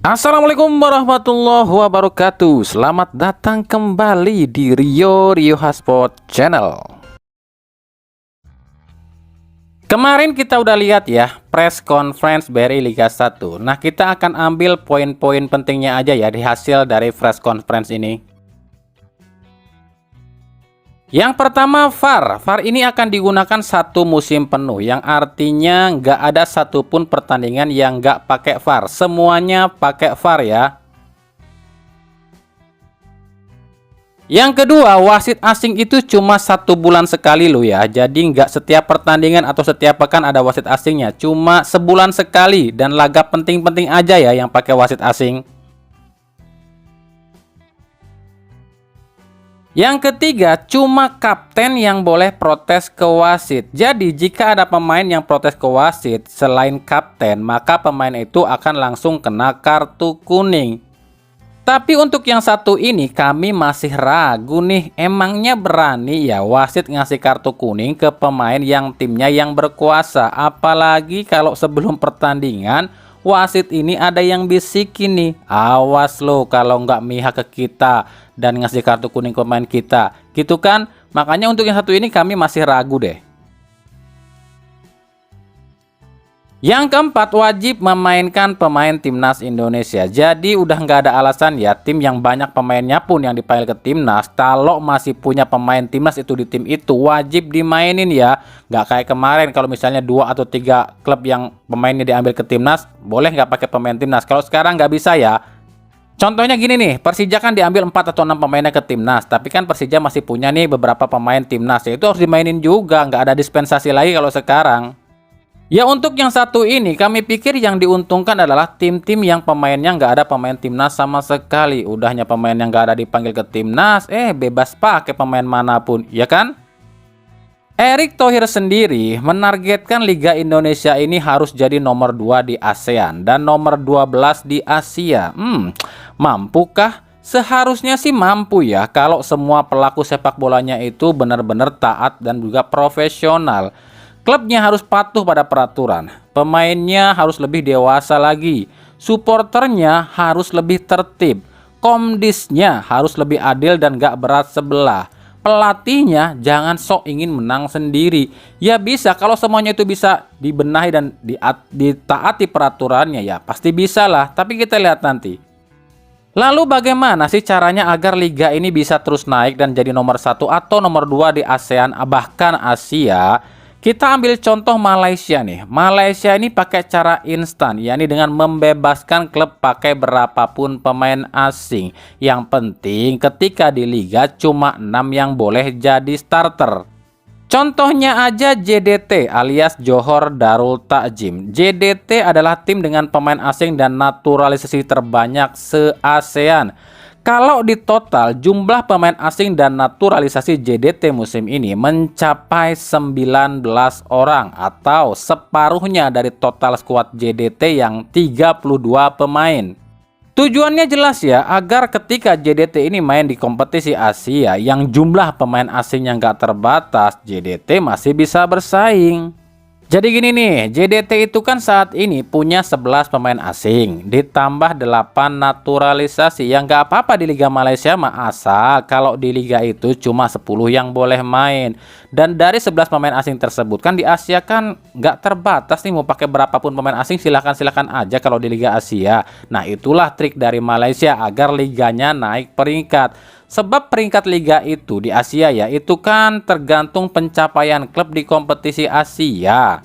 Assalamualaikum warahmatullahi wabarakatuh. Selamat datang kembali di Rio Hotspot Channel. Kemarin kita udah lihat ya press conference BRI Liga 1. Nah, kita akan ambil poin-poin pentingnya aja ya di hasil dari press conference ini. Yang pertama, VAR. VAR ini akan digunakan satu musim penuh, yang artinya nggak ada satupun pertandingan yang nggak pakai VAR. Semuanya pakai VAR ya. Yang kedua, wasit asing itu cuma 1 bulan sekali loh ya. Jadi nggak setiap pertandingan atau setiap pekan ada wasit asingnya. Cuma sebulan sekali dan laga penting-penting aja ya yang pakai wasit asing. Yang ketiga, cuma kapten yang boleh protes ke wasit. Jadi, jika ada pemain yang protes ke wasit selain kapten, maka pemain itu akan langsung kena kartu kuning. Tapi untuk yang satu ini, kami masih ragu nih. Emangnya berani ya wasit ngasih kartu kuning ke pemain yang timnya yang berkuasa? Apalagi kalau sebelum pertandingan, wasit ini ada yang bisikin nih, awas lo kalau nggak mihak ke kita dan ngasih kartu kuning ke pemain kita, gitu kan? Makanya untuk yang satu ini kami masih ragu deh. Yang keempat, wajib memainkan pemain timnas Indonesia. Jadi udah nggak ada alasan ya tim yang banyak pemainnya pun yang dipanggil ke timnas, kalau masih punya pemain timnas itu di tim itu wajib dimainin ya. Nggak kayak kemarin kalau misalnya 2 atau 3 klub yang pemainnya diambil ke timnas boleh nggak pakai pemain timnas. Kalau sekarang nggak bisa ya. Contohnya gini nih, Persija kan diambil 4 atau 6 pemainnya ke timnas, tapi kan Persija masih punya nih beberapa pemain timnas, ya itu harus dimainin juga, nggak ada dispensasi lagi kalau sekarang. Ya, untuk yang satu ini kami pikir yang diuntungkan adalah tim-tim yang pemainnya nggak ada pemain timnas sama sekali. Udahnya pemain yang nggak ada dipanggil ke timnas, bebas pakai pemain manapun, ya kan? Erick Thohir sendiri menargetkan Liga Indonesia ini harus jadi nomor 2 di ASEAN dan nomor 12 di Asia. Mampukah? Seharusnya sih mampu ya kalau semua pelaku sepak bolanya itu benar-benar taat dan juga profesional. Klubnya harus patuh pada peraturan, pemainnya harus lebih dewasa lagi, supporternya harus lebih tertib, komdisnya harus lebih adil dan gak berat sebelah, pelatihnya jangan sok ingin menang sendiri. Ya bisa, kalau semuanya itu bisa dibenahi dan ditaati peraturannya ya pasti bisa lah, tapi kita lihat nanti. Lalu bagaimana sih caranya agar liga ini bisa terus naik dan jadi nomor 1 atau nomor 2 di ASEAN bahkan Asia? Kita ambil contoh Malaysia nih. Malaysia ini pakai cara instan, yakni dengan membebaskan klub pakai berapapun pemain asing. Yang penting ketika di liga cuma 6 yang boleh jadi starter. Contohnya aja JDT alias Johor Darul Takzim. JDT adalah tim dengan pemain asing dan naturalisasi terbanyak se-ASEAN. Kalau di total jumlah pemain asing dan naturalisasi JDT musim ini mencapai 19 orang atau separuhnya dari total skuad JDT yang 32 pemain. Tujuannya jelas ya, agar ketika JDT ini main di kompetisi Asia yang jumlah pemain asingnya nggak terbatas, JDT masih bisa bersaing. Jadi gini nih, JDT itu kan saat ini punya 11 pemain asing, ditambah 8 naturalisasi, yang nggak apa-apa di Liga Malaysia mah asal kalau di Liga itu cuma 10 yang boleh main. Dan dari 11 pemain asing tersebut kan di Asia kan nggak terbatas nih, mau pakai berapapun pemain asing silahkan aja kalau di Liga Asia. Nah itulah trik dari Malaysia agar liganya naik peringkat. Sebab peringkat liga itu di Asia ya, itu kan tergantung pencapaian klub di kompetisi Asia.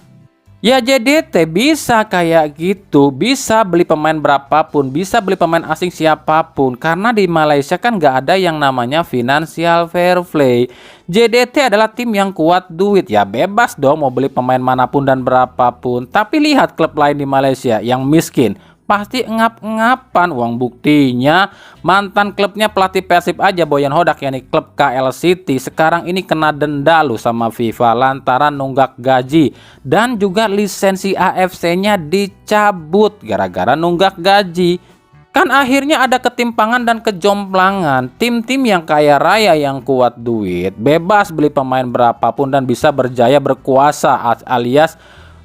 Ya JDT bisa kayak gitu, bisa beli pemain berapapun, bisa beli pemain asing siapapun. Karena di Malaysia kan nggak ada yang namanya financial fair play. JDT adalah tim yang kuat duit, ya bebas dong mau beli pemain manapun dan berapapun. Tapi lihat klub lain di Malaysia yang miskin, pasti ngap-ngapan. Uang buktinya mantan klubnya pelatih Persib aja, Boyan Hodak, yakni klub KL City, sekarang ini kena denda loh sama FIFA lantaran nunggak gaji dan juga lisensi AFC-nya dicabut gara-gara nunggak gaji. Kan akhirnya ada ketimpangan dan kejomplangan. Tim-tim yang kaya raya yang kuat duit bebas beli pemain berapapun dan bisa berjaya berkuasa alias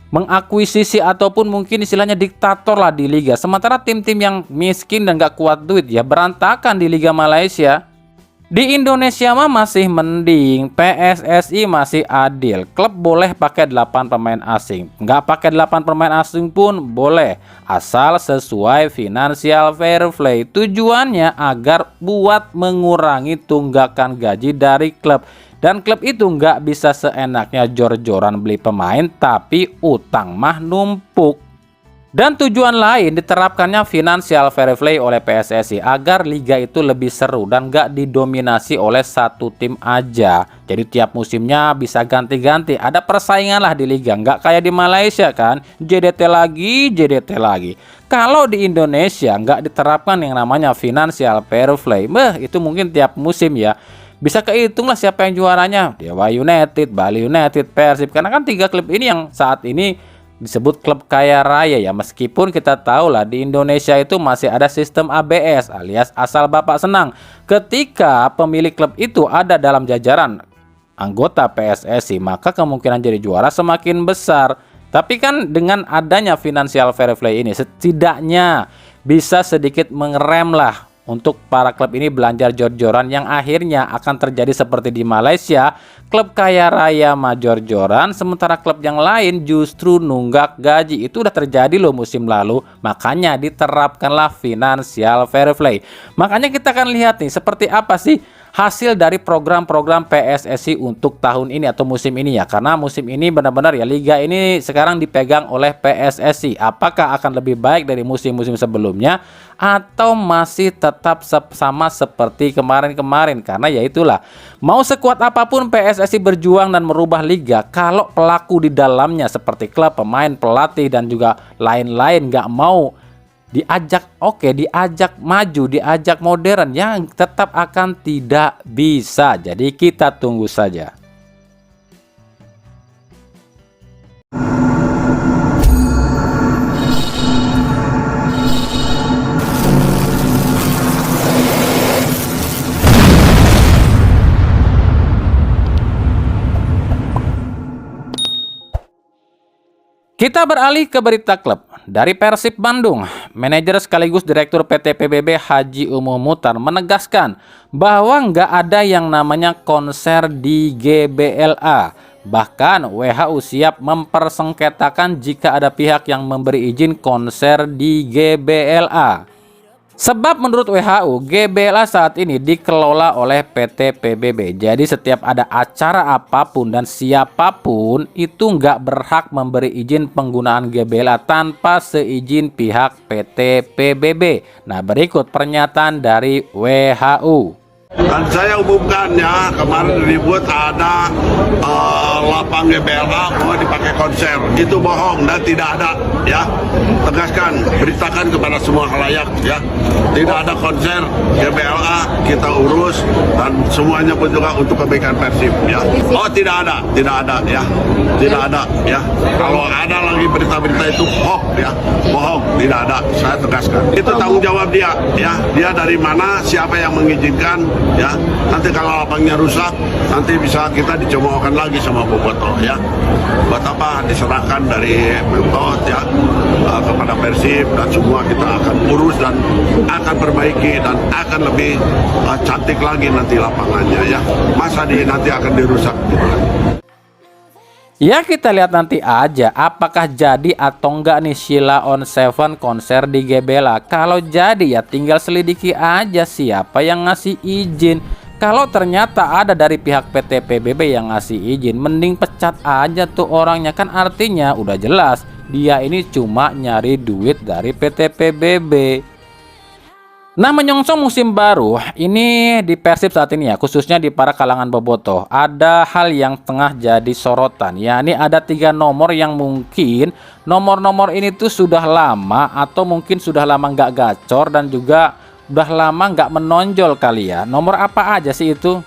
mengakuisisi ataupun mungkin istilahnya diktator lah di liga. Sementara tim-tim yang miskin dan gak kuat duit ya berantakan di Liga Malaysia. Di Indonesia mah masih mending, PSSI masih adil. Klub boleh pakai 8 pemain asing. Nggak pakai 8 pemain asing pun boleh, asal sesuai financial fair play. Tujuannya agar buat mengurangi tunggakan gaji dari klub. Dan klub itu nggak bisa seenaknya jor-joran beli pemain, tapi utang mah numpuk. Dan tujuan lain diterapkannya financial fair play oleh PSSI agar liga itu lebih seru dan gak didominasi oleh satu tim aja. Jadi tiap musimnya bisa ganti-ganti, ada persaingan lah di liga, nggak kayak di Malaysia kan, JDT lagi, JDT lagi. Kalau di Indonesia nggak diterapkan yang namanya financial fair play, itu mungkin tiap musim ya. Bisa kehitung lah siapa yang juaranya, Dewa United, Bali United, Persib, karena kan 3 klub ini yang saat ini disebut klub kaya raya ya. Meskipun kita tahu lah di Indonesia itu masih ada sistem ABS alias asal bapak senang. Ketika pemilik klub itu ada dalam jajaran anggota PSSI, maka kemungkinan jadi juara semakin besar. Tapi kan dengan adanya financial fair play ini setidaknya bisa sedikit mengerem lah untuk para klub ini belajar jor-joran, yang akhirnya akan terjadi seperti di Malaysia. Klub kaya raya major-joran, sementara klub yang lain justru nunggak gaji. Itu udah terjadi loh musim lalu. Makanya diterapkanlah financial fair play. Makanya kita akan lihat nih seperti apa sih hasil dari program-program PSSI untuk tahun ini atau musim ini ya. Karena musim ini benar-benar ya liga ini sekarang dipegang oleh PSSI. Apakah akan lebih baik dari musim-musim sebelumnya atau masih tetap sama seperti kemarin-kemarin? Karena ya itulah, mau sekuat apapun PSSI berjuang dan merubah liga, kalau pelaku di dalamnya seperti klub, pemain, pelatih dan juga lain-lain nggak mau diajak diajak maju, diajak modern, yang tetap akan tidak bisa. Jadi kita tunggu saja. Kita beralih ke berita klub. Dari Persib Bandung, manajer sekaligus direktur PT PBB Haji Umum Muhtar menegaskan bahwa nggak ada yang namanya konser di GBLA. Bahkan WHO siap mempersengketakan jika ada pihak yang memberi izin konser di GBLA. Sebab menurut WHO, GBLA saat ini dikelola oleh PT PBB. Jadi setiap ada acara apapun dan siapapun itu nggak berhak memberi izin penggunaan GBLA tanpa seizin pihak PT PBB. Nah, berikut pernyataan dari WHO. Dan saya umumkan ya, kemarin ribut ada lapang GBLA mau dipakai konser, itu bohong dan tidak ada ya. Tegaskan, beritakan kepada semua khalayak ya, tidak ada konser GBLA, kita urus dan semuanya pun juga untuk kebaikan Persib ya. Oh tidak ada ya, tidak ada ya. Kalau ada lagi berita-berita itu hoax ya, bohong, tidak ada. Saya tegaskan, itu tanggung jawab dia ya, dia dari mana, siapa yang mengizinkan ya. Nanti kalau lapangnya rusak, nanti bisa kita dicemoohkan lagi sama Bobotoh ya. Buat apa diserahkan dari Pemkot ya kepada Persib, dan semua kita akan urus dan akan perbaiki dan akan lebih cantik lagi nanti lapangannya ya. Masa nanti akan dirusak gitu lagi. Ya kita lihat nanti aja apakah jadi atau enggak nih Sheila on 7 konser di GBLA. Kalau jadi ya tinggal selidiki aja siapa yang ngasih izin. Kalau ternyata ada dari pihak PT PBB yang ngasih izin, mending pecat aja tuh orangnya. Kan artinya udah jelas dia ini cuma nyari duit dari PT PBB. Nah, menyongsong musim baru ini di Persib saat ini ya, khususnya di para kalangan bobotoh, ada hal yang tengah jadi sorotan. Ya, ini ada 3 nomor yang mungkin nomor-nomor ini tuh sudah lama atau mungkin sudah lama nggak gacor dan juga udah lama nggak menonjol kali ya. Nomor apa aja sih itu?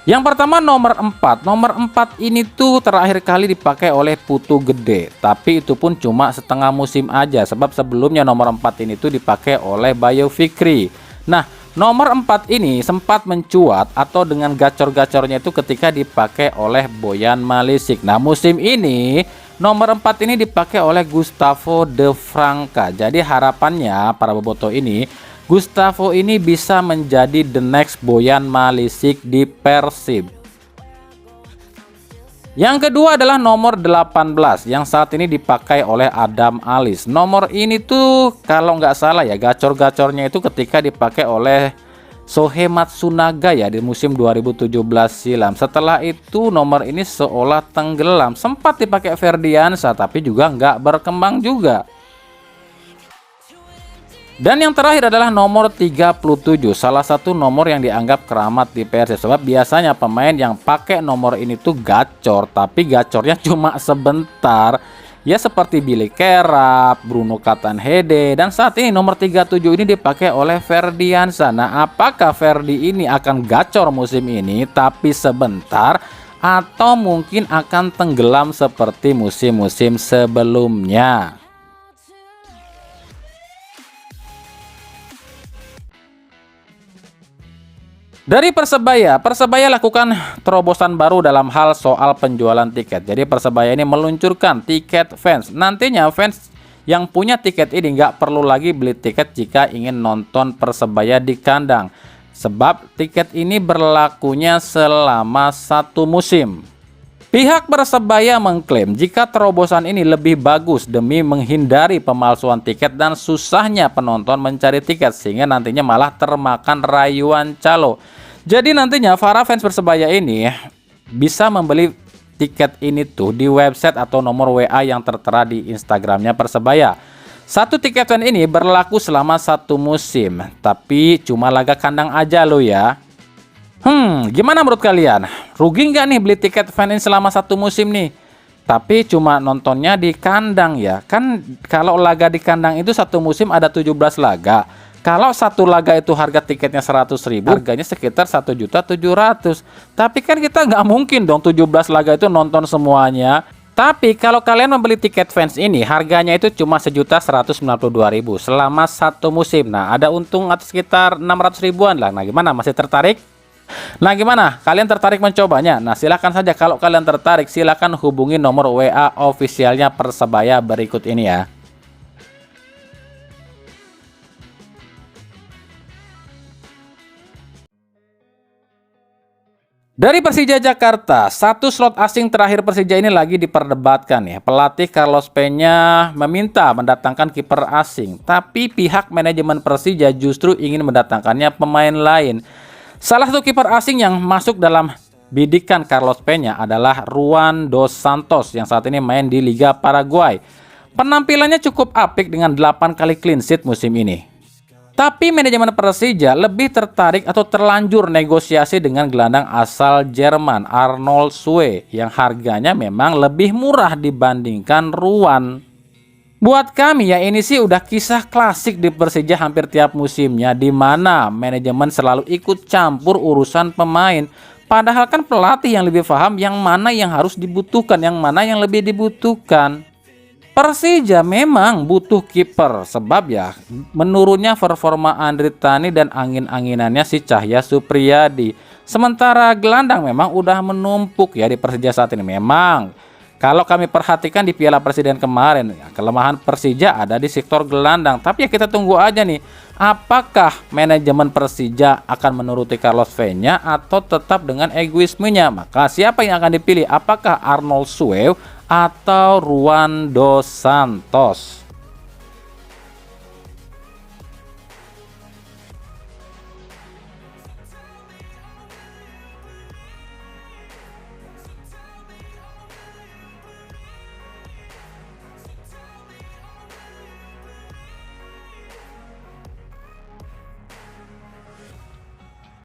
Yang pertama nomor 4. Nomor 4 ini tuh terakhir kali dipakai oleh Putu Gede, tapi itu pun cuma setengah musim aja, sebab sebelumnya nomor 4 ini tuh dipakai oleh Bayo Fikri. Nah, nomor 4 ini sempat mencuat atau dengan gacor-gacornya itu ketika dipakai oleh Boyan Malisik. Nah, musim ini Nomor 4 ini dipakai oleh Gustavo De Franca. Jadi harapannya para boboto ini, Gustavo ini bisa menjadi the next Boyan Malisic di Persib. Yang kedua adalah nomor 18 yang saat ini dipakai oleh Adam Alis. Nomor ini tuh kalau nggak salah ya, gacor-gacornya itu ketika dipakai oleh Shohei Matsunaga ya di musim 2017 silam. Setelah itu nomor ini seolah tenggelam. Sempat dipakai Ferdiansa tapi juga nggak berkembang juga. Dan yang terakhir adalah nomor 37, salah satu nomor yang dianggap keramat di Persib. Sebab biasanya pemain yang pakai nomor ini tuh gacor, tapi gacornya cuma sebentar. Ya seperti Billy Kerap, Bruno Katanhede, dan saat ini nomor 37 ini dipakai oleh Ferdiansa. Nah, apakah Ferdi ini akan gacor musim ini tapi sebentar, atau mungkin akan tenggelam seperti musim-musim sebelumnya? Dari Persebaya lakukan terobosan baru dalam hal soal penjualan tiket. Jadi Persebaya ini meluncurkan tiket fans. Nantinya fans yang punya tiket ini nggak perlu lagi beli tiket jika ingin nonton Persebaya di kandang. Sebab tiket ini berlakunya selama 1 musim. Pihak Persebaya mengklaim jika terobosan ini lebih bagus demi menghindari pemalsuan tiket dan susahnya penonton mencari tiket sehingga nantinya malah termakan rayuan calo. Jadi nantinya para fans Persebaya ini bisa membeli tiket ini tuh di website atau nomor WA yang tertera di Instagramnya Persebaya. Satu tiket fan ini berlaku selama 1 musim, tapi cuma laga kandang aja lo ya. Gimana menurut kalian? Rugi nggak nih beli tiket fan ini selama 1 musim nih? Tapi cuma nontonnya di kandang ya. Kan kalau laga di kandang itu 1 musim ada 17 laga. Kalau 1 laga itu harga tiketnya 100.000, harganya sekitar 1.700.000. Tapi kan kita nggak mungkin dong 17 laga itu nonton semuanya. Tapi kalau kalian membeli tiket fans ini, harganya itu cuma 1.192.000 selama 1 musim. Nah, ada untung atau sekitar 600 ribuan lah. Nah, gimana? Masih tertarik? Nah, gimana? Kalian tertarik mencobanya? Nah, silahkan saja. Kalau kalian tertarik, silahkan hubungi nomor WA ofisialnya Persebaya berikut ini ya. Dari Persija Jakarta, 1 slot asing terakhir Persija ini lagi diperdebatkan ya. Pelatih Carlos Peña meminta mendatangkan kiper asing, tapi pihak manajemen Persija justru ingin mendatangkannya pemain lain. Salah satu kiper asing yang masuk dalam bidikan Carlos Peña adalah Ruan dos Santos yang saat ini main di Liga Paraguay. Penampilannya cukup apik dengan 8 kali clean sheet musim ini. Tapi manajemen Persija lebih tertarik atau terlanjur negosiasi dengan gelandang asal Jerman Arnold Sue yang harganya memang lebih murah dibandingkan Ruan. Buat kami ya ini sih udah kisah klasik di Persija hampir tiap musimnya, di mana manajemen selalu ikut campur urusan pemain. Padahal kan pelatih yang lebih paham yang mana yang harus dibutuhkan, yang mana yang lebih dibutuhkan. Persija memang butuh kiper sebab ya menurunnya performa Andri Tani dan angin-anginannya si Cahya Supriyadi. Sementara gelandang memang udah menumpuk ya di Persija saat ini. Memang kalau kami perhatikan di Piala Presiden kemarin, ya, kelemahan Persija ada di sektor gelandang. Tapi ya kita tunggu aja nih, apakah manajemen Persija akan menuruti Carlos Peña atau tetap dengan egoismenya? Maka siapa yang akan dipilih? Apakah Arnold Sueu atau Ruan dos Santos?